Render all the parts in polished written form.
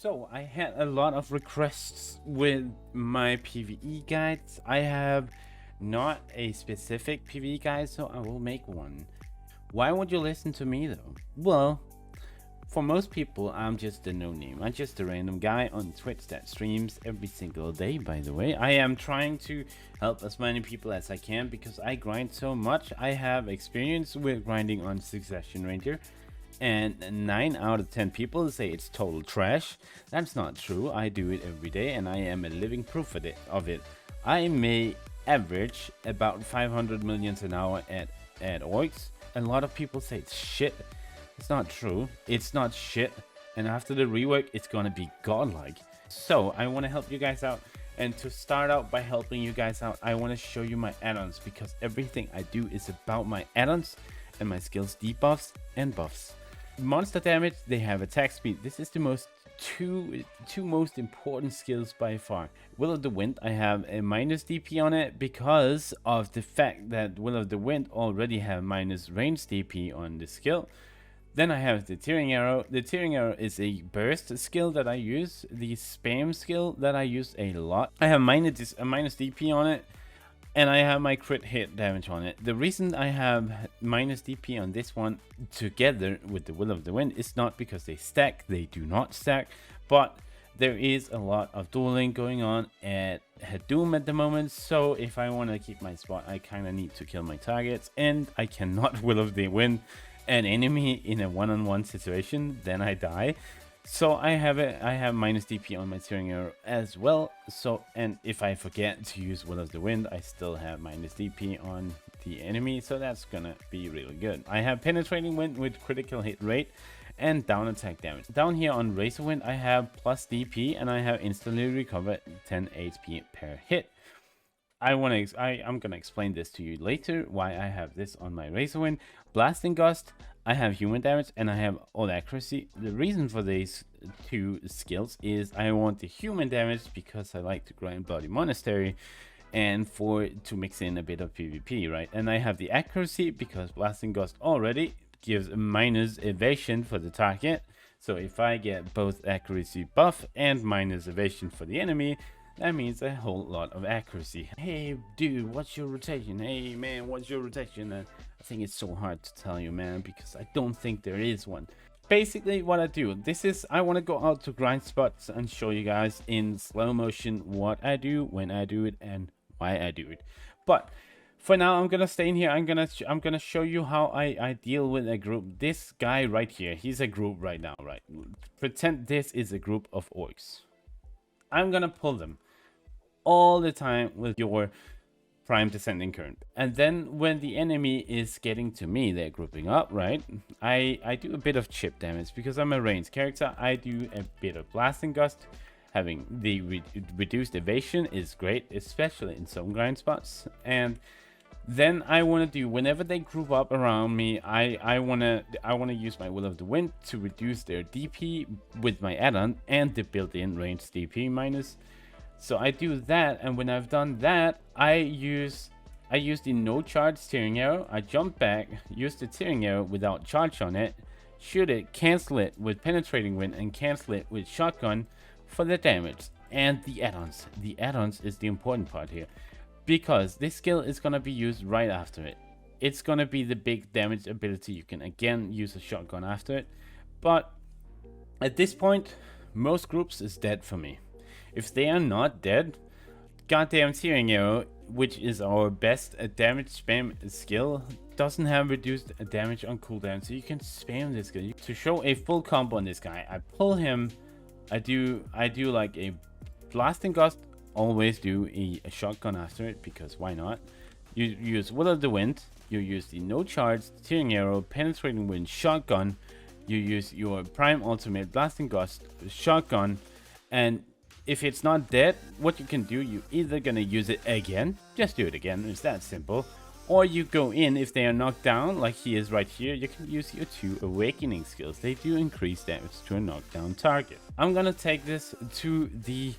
So I had a lot of requests with my PvE guides. I have not a specific PvE guide, so I will make one. Why would you listen to me though? Well, for most people, I'm just a no-name. I'm just a random guy on Twitch that streams every single day, by the way. I am trying to help as many people as I can because I grind so much. I have experience with grinding on Succession Ranger, and 9 out of 10 people say it's total trash. That's not true. I do it every day and I am a living proof of it. I may average about 500 millions an hour at orcs. A lot of people say it's shit. It's not true. It's not shit. And after the rework, it's gonna be godlike. So I want to help you guys out. And to start out by helping you guys out, I want to show you my add-ons, because everything I do is about my add-ons and my skills debuffs and buffs. Monster damage, they have attack speed. This is the two most important skills by far. Will of the Wind, I have a minus DP on it because of the fact that Will of the Wind already have minus range DP on the skill. Then I have the Tearing Arrow. The Tearing Arrow is a burst skill that I use, the spam skill that I use a lot. I have minus DP on it, and I have my crit hit damage on it. The reason I have minus DP on this one together with the Will of the Wind is not because they stack. They do not stack, but there is a lot of dueling going on at Doom at the moment. So if I want to keep my spot, I kind of need to kill my targets, and I cannot Will of the Wind an enemy in a one-on-one situation, then I die. So I have minus DP on my Tearing Arrow as well. So, and if I forget to use Will of the Wind, I still have minus DP on the enemy, so that's gonna be really good. I have Penetrating Wind with critical hit rate and down attack damage. Down here on Razor Wind, I have plus DP and I have instantly recover 10 HP per hit. I'm gonna explain this to you later, why I have this on my Razor Wind. Blasting Gust, I have human damage and I have all accuracy. The reason for these two skills is I want the human damage because I like to grind Bloody Monastery, and to mix in a bit of PvP, right? And I have the accuracy because Blasting Gust already gives a minus evasion for the target. So if I get both accuracy buff and minus evasion for the enemy, that means a whole lot of accuracy. Hey dude, what's your rotation? Hey man, what's your rotation? I think it's so hard to tell you, man, because I don't think there is one. Basically what I do, I want to go out to grind spots and show you guys in slow motion what I do, when I do it, and why I do it. But for now, I'm gonna stay in here. I'm gonna show you how I deal with a group. This guy right here, he's a group right now, right? Pretend this is a group of orcs. I'm gonna pull them all the time with your prime descending current, and then when the enemy is getting to me, they're grouping up, right? I do a bit of chip damage because I'm a ranged character. I do a bit of Blasting Gust. Having the reduced evasion is great, especially in some grind spots. And then I want to do, whenever they group up around me, I want to use my Will of the Wind to reduce their DP with my add-on and the built-in range DP minus. So I do that, and when I've done that, I use the no charge Tearing Arrow. I jump back, use the Tearing Arrow without charge on it, shoot it, cancel it with Penetrating Wind, and cancel it with Shotgun for the damage. And the add-ons. The add-ons is the important part here, because this skill is gonna be used right after it. It's gonna be the big damage ability. You can again use a shotgun after it, but at this point, most groups is dead for me. If they are not dead, goddamn Tearing Arrow, which is our best damage spam skill, doesn't have reduced damage on cooldown, so you can spam this skill. To show a full combo on this guy, I pull him, I do like a Blasting Gust, always do a shotgun after it, because why not? You use Will of the Wind, you use the no charge Tearing Arrow, Penetrating Wind, shotgun, you use your prime ultimate Blasting Gust, shotgun, and if it's not dead, what you can do, you either gonna use it again, just do it again, it's that simple, or you go in. If they are knocked down, like he is right here, you can use your 2 awakening skills. They do increase damage to a knockdown target. I'm gonna take this to the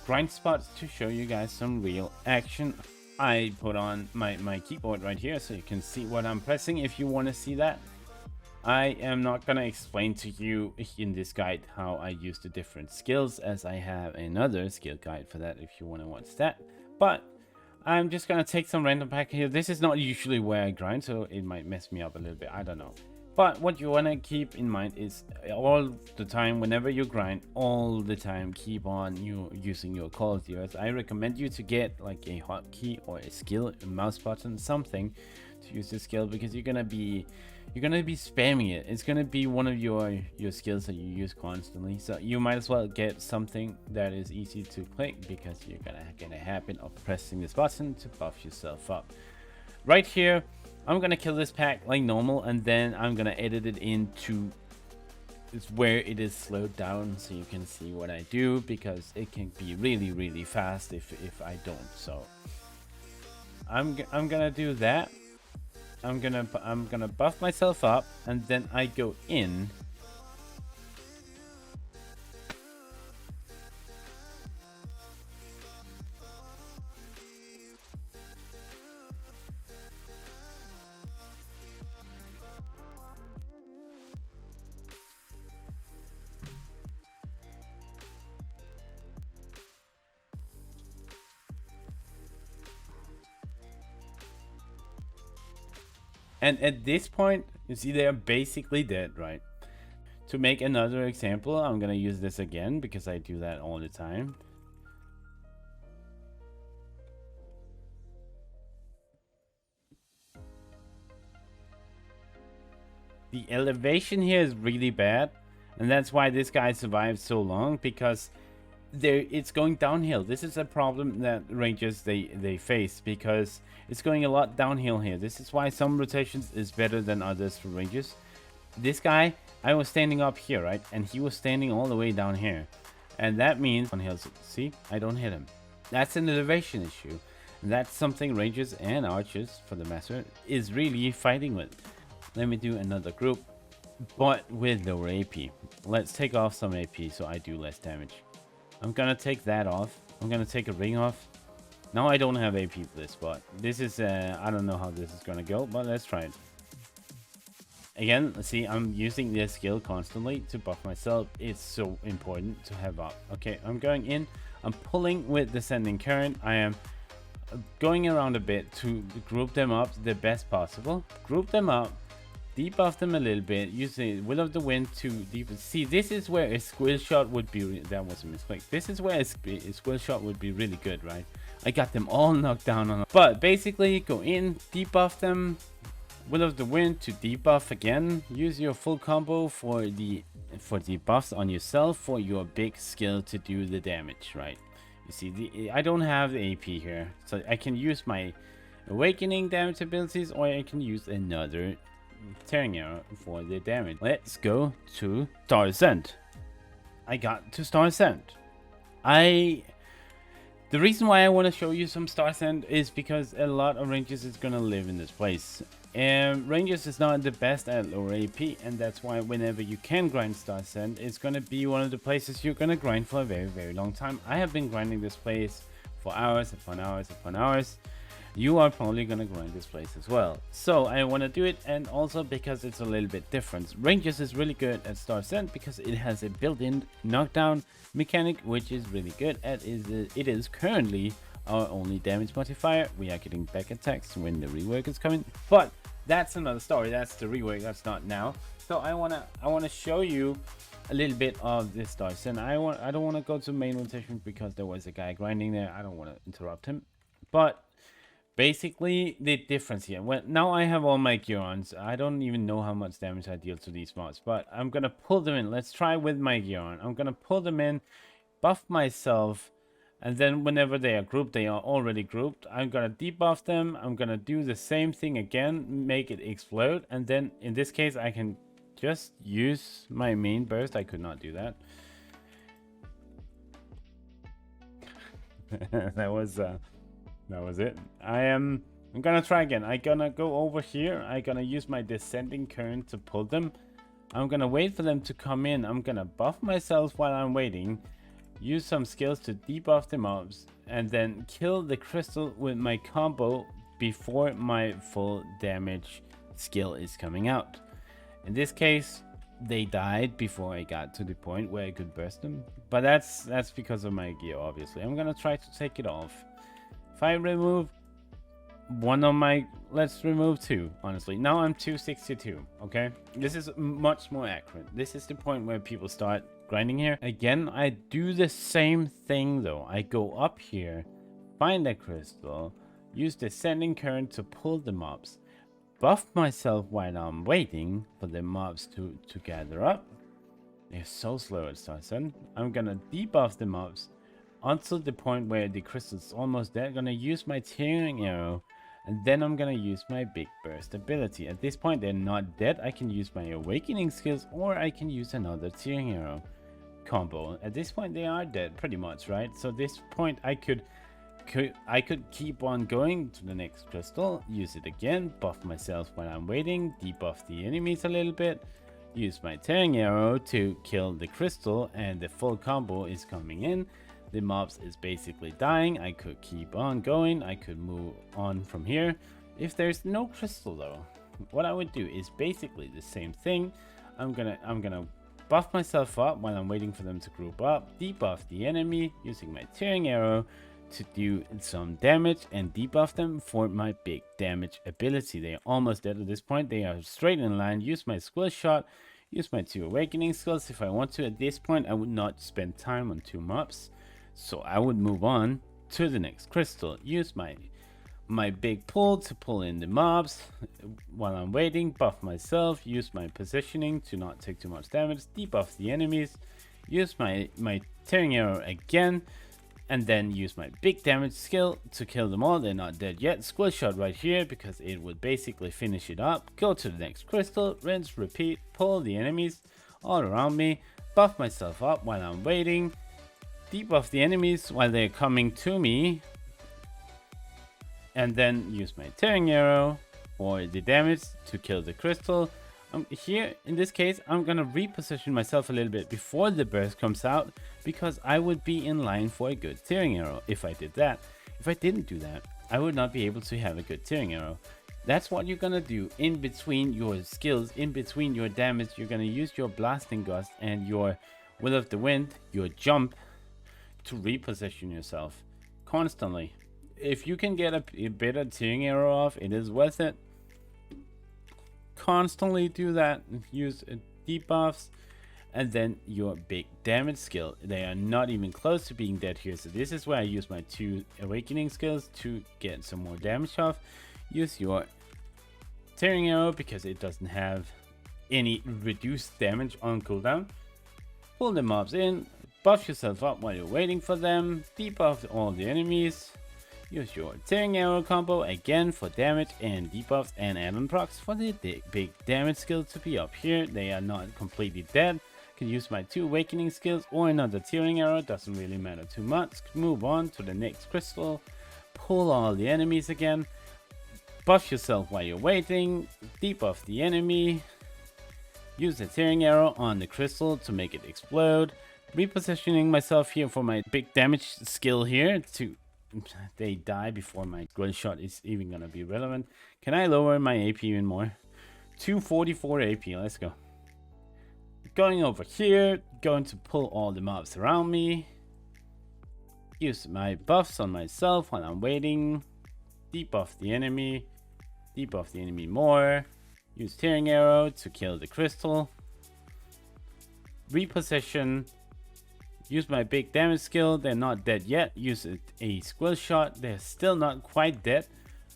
grind spots to show you guys some real action. I put on my keyboard right here so you can see what I'm pressing if you want to see that. I am not gonna explain to you in this guide how I use the different skills, as I have another skill guide for that if you want to watch that. But I'm just gonna take some random pack here. This is not usually where I grind, so it might mess me up a little bit, I don't know. But what you want to keep in mind is all the time, whenever you grind, all the time, keep on using your Call of Duty. I recommend you to get like a hotkey or a skill, a mouse button, something to use this skill, because you're gonna be spamming it. It's gonna be one of your skills that you use constantly. So you might as well get something that is easy to click, because you're gonna get a habit of pressing this button to buff yourself up. Right here, I'm gonna kill this pack like normal, and then I'm gonna edit it into where it is slowed down so you can see what I do, because it can be really fast if I don't. So I'm gonna do that. I'm gonna buff myself up, and then I go in. And at this point, you see they are basically dead, right? To make another example, I'm gonna use this again, because I do that all the time. The elevation here is really bad, and that's why this guy survived so long, because it's going downhill. This is a problem that rangers they face, because it's going a lot downhill here. This is why some rotations is better than others for rangers. This guy, I was standing up here, right, and he was standing all the way down here, and that means on hills. See, I don't hit him. That's an elevation issue, and that's something rangers and archers, for the master, is really fighting with. Let me do another group, but with lower AP. Let's take off some AP so I do less damage. I'm gonna take that off. I'm gonna take a ring off. Now I don't have AP for this, but this is I don't know how this is gonna go, but let's try it. Again, let's see, I'm using this skill constantly to buff myself. It's so important to have up. Okay, I'm going in. I'm pulling with descending current. I am going around a bit to group them up the best possible. Group them up. Debuff them a little bit, use the Will of the Wind to debuff. See, this is where a squill shot would be, that was a mistake. This is where a squill shot would be really good, right? I got them all knocked down on, but basically go in, debuff them, Will of the Wind to debuff again. Use your full combo for the buffs on yourself for your big skill to do the damage, right? You see, I don't have the AP here, so I can use my awakening damage abilities, or I can use another tearing arrow for the damage. Let's go to Star Ascent. I got to Star Ascent. The reason why I want to show you some Star Ascent is because a lot of rangers is gonna live in this place, and rangers is not the best at lower AP, and that's why whenever you can grind Star Ascent, it's gonna be one of the places you're gonna grind for a very long time. I have been grinding this place for hours upon hours upon hours. You are probably gonna grind this place as well. So I want to do it, and also because it's a little bit different. Rangers is really good at Star Ascent because it has a built-in knockdown mechanic, which is really good. It is currently our only damage modifier. We are getting back attacks when the rework is coming, but that's another story. That's the rework. That's not now. So I wanna show you a little bit of this Star Ascent. I don't want to go to main rotation because there was a guy grinding there. I don't want to interrupt him, but basically, the difference here, well, now I have all my Gearons. I don't even know how much damage I deal to these mobs, but I'm gonna pull them in. Let's try with my Gearon. I'm gonna pull them in, buff myself, and then whenever they are grouped, they are already grouped. I'm gonna debuff them. I'm gonna do the same thing again, make it explode, and then in this case, I can just use my main burst. I could not do that. That was it. I'm gonna try again. I'm gonna go over here. I'm gonna use my descending current to pull them. I'm gonna wait for them to come in. I'm gonna buff myself while I'm waiting. Use some skills to debuff the mobs, and then kill the crystal with my combo before my full damage skill is coming out. In this case, they died before I got to the point where I could burst them. But that's because of my gear, obviously. I'm gonna try to take it off. If I remove one of my... Let's remove two, honestly. Now I'm 262, okay? This is much more accurate. This is the point where people start grinding here. Again, I do the same thing, though. I go up here, find a crystal, use the sending current to pull the mobs, buff myself while I'm waiting for the mobs to gather up. They're so slow at start. I'm gonna debuff the mobs until the point where the crystal's almost dead. I'm gonna use my tearing arrow, and then I'm gonna use my big burst ability. At this point, they're not dead. I can use my awakening skills, or I can use another tearing arrow combo. At this point, they are dead, pretty much, right? So this point, I could keep on going to the next crystal, use it again, buff myself while I'm waiting, debuff the enemies a little bit, use my tearing arrow to kill the crystal, and the full combo is coming in. The mobs is basically dying. I could keep on going. I could move on from here. If there's no crystal though, what I would do is basically the same thing. I'm gonna buff myself up while I'm waiting for them to group up, debuff the enemy using my tearing arrow to do some damage, and debuff them for my big damage ability. They are almost dead at this point. They are straight in line. Use my skill shot, use my 2 awakening skills if I want to. At this point, I would not spend time on 2 mobs, so I would move on to the next crystal. Use my big pull to pull in the mobs while I'm waiting, buff myself, use my positioning to not take too much damage, debuff the enemies, use my tearing arrow again, and then use my big damage skill to kill them all. They're not dead yet. Squill shot right here because it would basically finish it up. Go to the next crystal, rinse, repeat, pull the enemies all around me, buff myself up while I'm waiting, debuff the enemies while they're coming to me, and then use my tearing arrow for the damage to kill the crystal. Here in this case, I'm gonna reposition myself a little bit before the burst comes out, because I would be in line for a good tearing arrow if I did that. If I didn't do that, I would not be able to have a good tearing arrow. That's what you're gonna do in between your skills, in between your damage. You're gonna use your blasting gust and your will of the wind, your jump, to reposition yourself constantly. If you can get a better tearing arrow off, it is worth it. Constantly do that. Use debuffs, and then your big damage skill. They are not even close to being dead here, so this is where I use my 2 awakening skills to get some more damage off. Use your tearing arrow because it doesn't have any reduced damage on cooldown. Pull the mobs in, buff yourself up while you're waiting for them, debuff all the enemies. Use your tearing arrow combo again for damage and debuffs and add-on procs for the big damage skill to be up here. They are not completely dead. Can use my 2 awakening skills or another tearing arrow, doesn't really matter too much. Move on to the next crystal, pull all the enemies again, buff yourself while you're waiting, debuff the enemy, use the tearing arrow on the crystal to make it explode. Repositioning myself here for my big damage skill here to... They die before my skill shot is even gonna be relevant. Can I lower my AP even more? 244 AP, let's go. Going over here, going to pull all the mobs around me. Use my buffs on myself while I'm waiting. Debuff the enemy more. Use tearing arrow to kill the crystal. Reposition. Use my big damage skill. They're not dead yet. Use a squill shot. They're still not quite dead.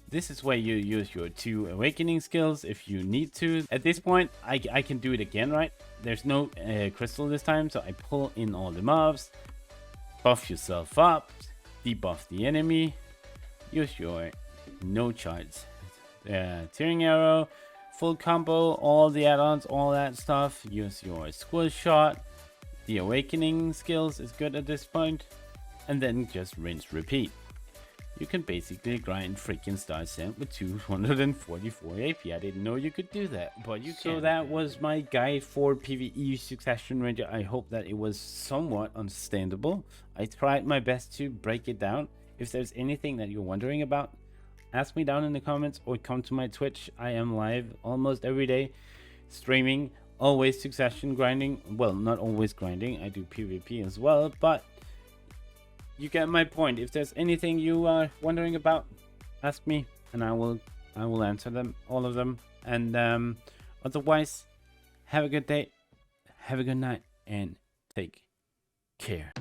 This is where you use your 2 awakening skills if you need to. At this point, I can do it again, right? There's no crystal this time, so I pull in all the mobs. Buff yourself up. Debuff the enemy. Use your no charge tearing arrow. Full combo, all the add-ons, all that stuff. Use your squill shot. The awakening skills is good at this point, and then just rinse repeat. You can basically grind freaking Star Ascent with 244 AP. I didn't know you could do that, but you can. So that was my guide for PvE Succession Ranger. I hope that it was somewhat understandable. I tried my best to break it down. If there's anything that you're wondering about, ask me down in the comments or come to my Twitch. I am live almost every day streaming, always succession grinding. Well, not always grinding, I do PvP as well, but you get my point. If there's anything you are wondering about, ask me and I will answer them, all of them. And otherwise, have a good day, have a good night, and take care.